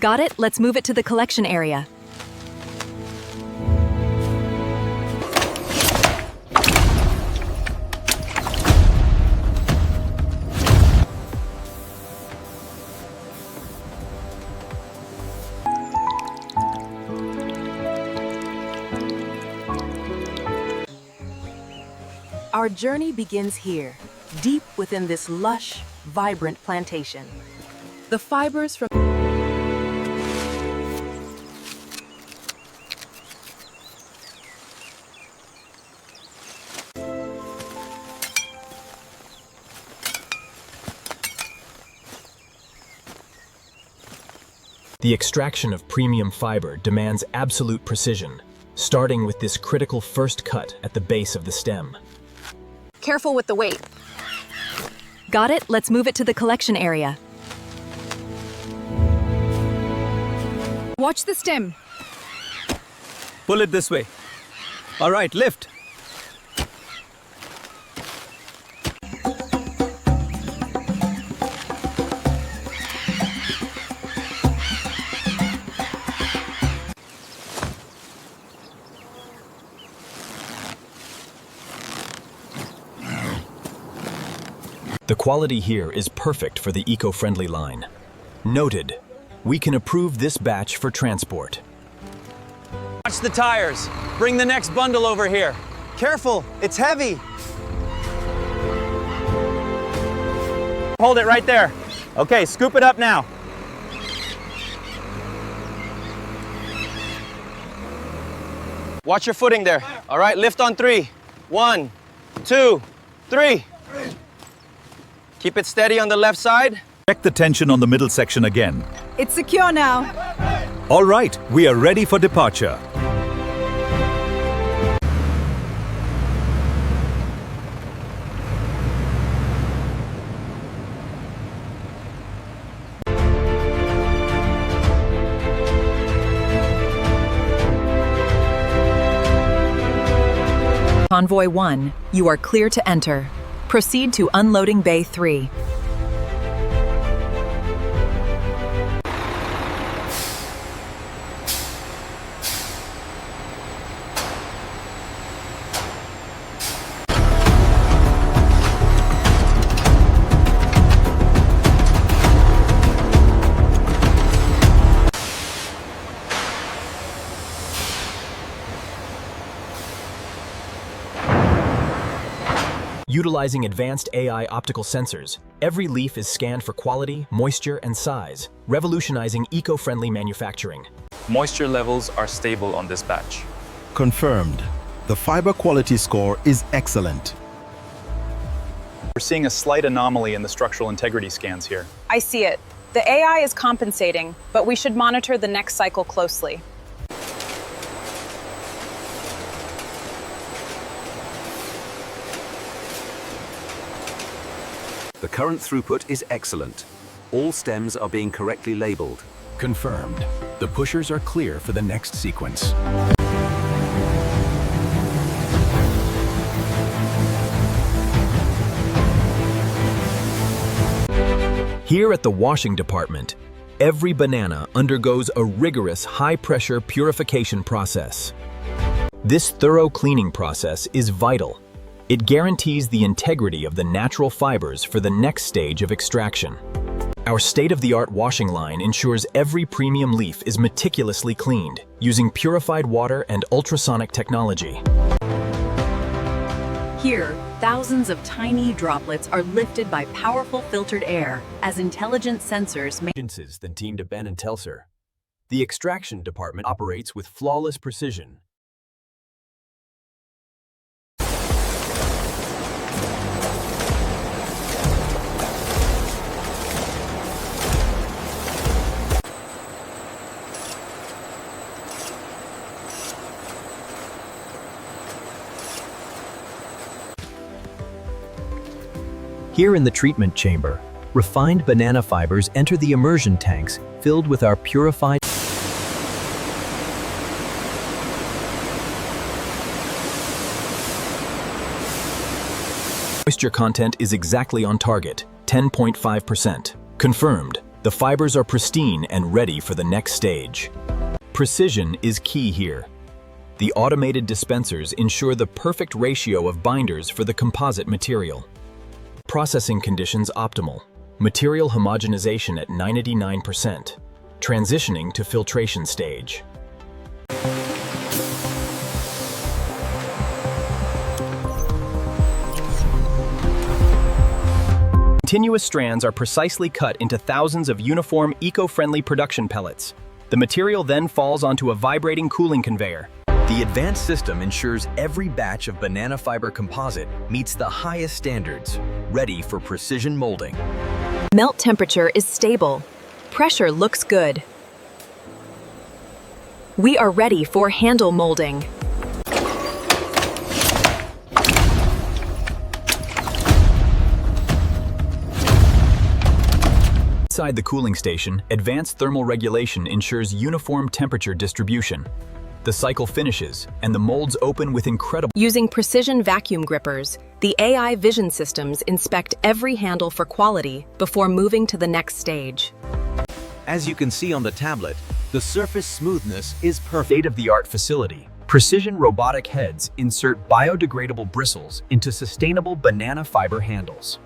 Got it? Let's move it to the collection area. Our journey begins here, deep within this lush, vibrant plantation. The fibers from The extraction of premium fiber demands absolute precision, starting with this critical first cut at the base of the stem. Careful with the weight. Got it? Let's move it to the collection area. Watch the stem. Pull it this way. All right, lift. The quality here is perfect for the eco-friendly line. Noted. We can approve this batch for transport. Watch the tires. Bring the next bundle over here. Careful, it's heavy. Hold it right there. Okay, scoop it up now. Watch your footing there. All right, lift on 3. 1, 2, 3. Keep it steady on the left side. Check the tension on the middle section again. It's secure now. All right, we are ready for departure. Convoy 1, you are clear to enter. Proceed to unloading Bay 3. Utilizing advanced AI optical sensors, every leaf is scanned for quality, moisture, and size, revolutionizing eco-friendly manufacturing. Moisture levels are stable on this batch. Confirmed. The fiber quality score is excellent. We're seeing a slight anomaly in the structural integrity scans here. I see it. The AI is compensating, but we should monitor the next cycle closely. The current throughput is excellent. All stems are being correctly labeled. Confirmed. The pushers are clear for the next sequence. Here at the washing department, every banana undergoes a rigorous high-pressure purification process. This thorough cleaning process is vital. It guarantees the integrity of the natural fibers for the next stage of extraction. Our state-of-the-art washing line ensures every premium leaf is meticulously cleaned, using purified water and ultrasonic technology. Here, thousands of tiny droplets are lifted by powerful filtered air as intelligent sensors make Than Team to Ben and Telser. The extraction department operates with flawless precision. Here in the treatment chamber, refined banana fibers enter the immersion tanks filled with our purified moisture content is exactly on target, 10.5%. Confirmed. The fibers are pristine and ready for the next stage. Precision is key here. The automated dispensers ensure the perfect ratio of binders for the composite material. Processing conditions optimal. Material homogenization at 99%. Transitioning to filtration stage. Continuous strands are precisely cut into thousands of uniform, eco-friendly production pellets. The material then falls onto a vibrating cooling conveyor. The advanced system ensures every batch of banana fiber composite meets the highest standards, ready for precision molding. Melt temperature is stable. Pressure looks good. We are ready for handle molding. Inside the cooling station, advanced thermal regulation ensures uniform temperature distribution. The cycle finishes, and the molds open with incredible... Using precision vacuum grippers, the AI vision systems inspect every handle for quality before moving to the next stage. As you can see on the tablet, the surface smoothness is perfect. State-of-the-art facility. Precision robotic heads insert biodegradable bristles into sustainable banana fiber handles.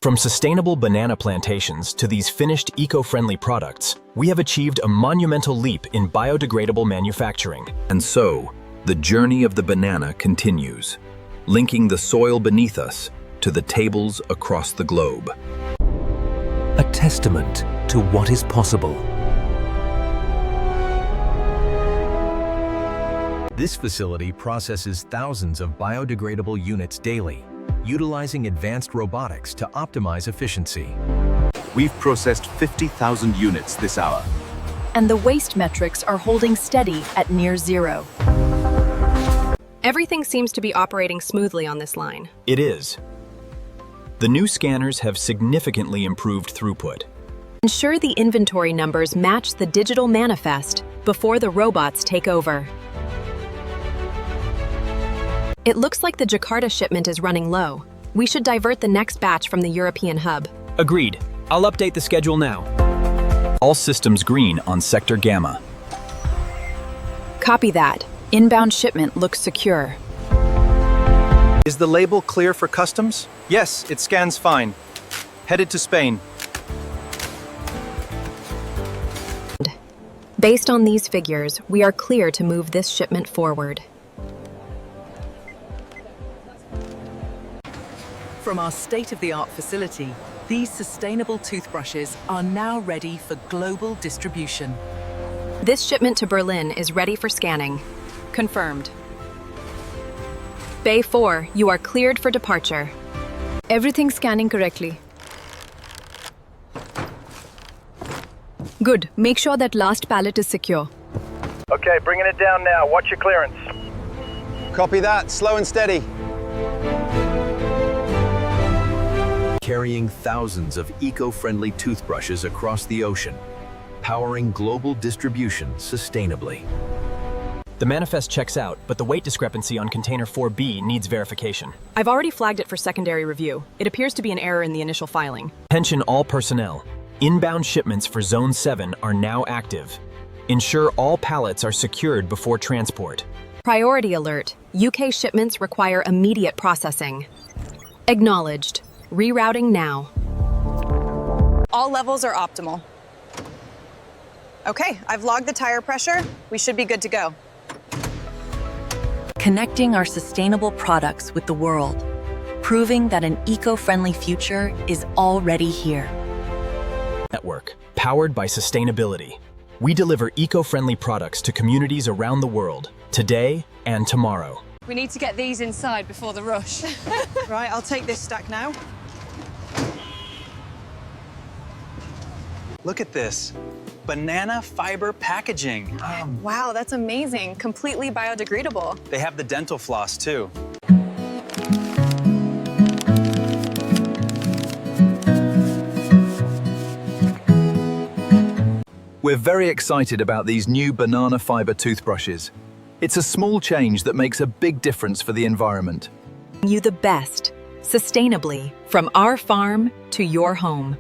From sustainable banana plantations to these finished eco-friendly products, we have achieved a monumental leap in biodegradable manufacturing. And so, the journey of the banana continues, linking the soil beneath us to the tables across the globe. A testament to what is possible. This facility processes thousands of biodegradable units daily, utilizing advanced robotics to optimize efficiency. We've processed 50,000 units this hour. And the waste metrics are holding steady at near zero. Everything seems to be operating smoothly on this line. It is. The new scanners have significantly improved throughput. Ensure the inventory numbers match the digital manifest before the robots take over. It looks like the Jakarta shipment is running low. We should divert the next batch from the European hub. Agreed. I'll update the schedule now. All systems green on Sector Gamma. Copy that. Inbound shipment looks secure. Is the label clear for customs? Yes, it scans fine. Headed to Spain. Based on these figures, we are clear to move this shipment forward. From our state-of-the-art facility, these sustainable toothbrushes are now ready for global distribution. This shipment to Berlin is ready for scanning. Confirmed. Bay 4, you are cleared for departure. Everything scanning correctly. Good. Make sure that last pallet is secure. Okay, bringing it down now. Watch your clearance. Copy that. Slow and steady. Carrying thousands of eco-friendly toothbrushes across the ocean, powering global distribution sustainably. The manifest checks out, but the weight discrepancy on container 4B needs verification. I've already flagged it for secondary review. It appears to be an error in the initial filing. Attention all personnel. Inbound shipments for Zone 7 are now active. Ensure all pallets are secured before transport. Priority alert. UK shipments require immediate processing. Acknowledged. Rerouting now. All levels are optimal. Okay, I've logged the tire pressure. We should be good to go. Connecting our sustainable products with the world, proving that an eco-friendly future is already here. Network, powered by sustainability. We deliver eco-friendly products to communities around the world, today and tomorrow. We need to get these inside before the rush. Right, I'll take this stack now. Look at this. Banana fiber packaging. Wow, that's amazing. Completely biodegradable. They have the dental floss too. We're very excited about these new banana fiber toothbrushes. It's a small change that makes a big difference for the environment. You the best, sustainably, from our farm to your home.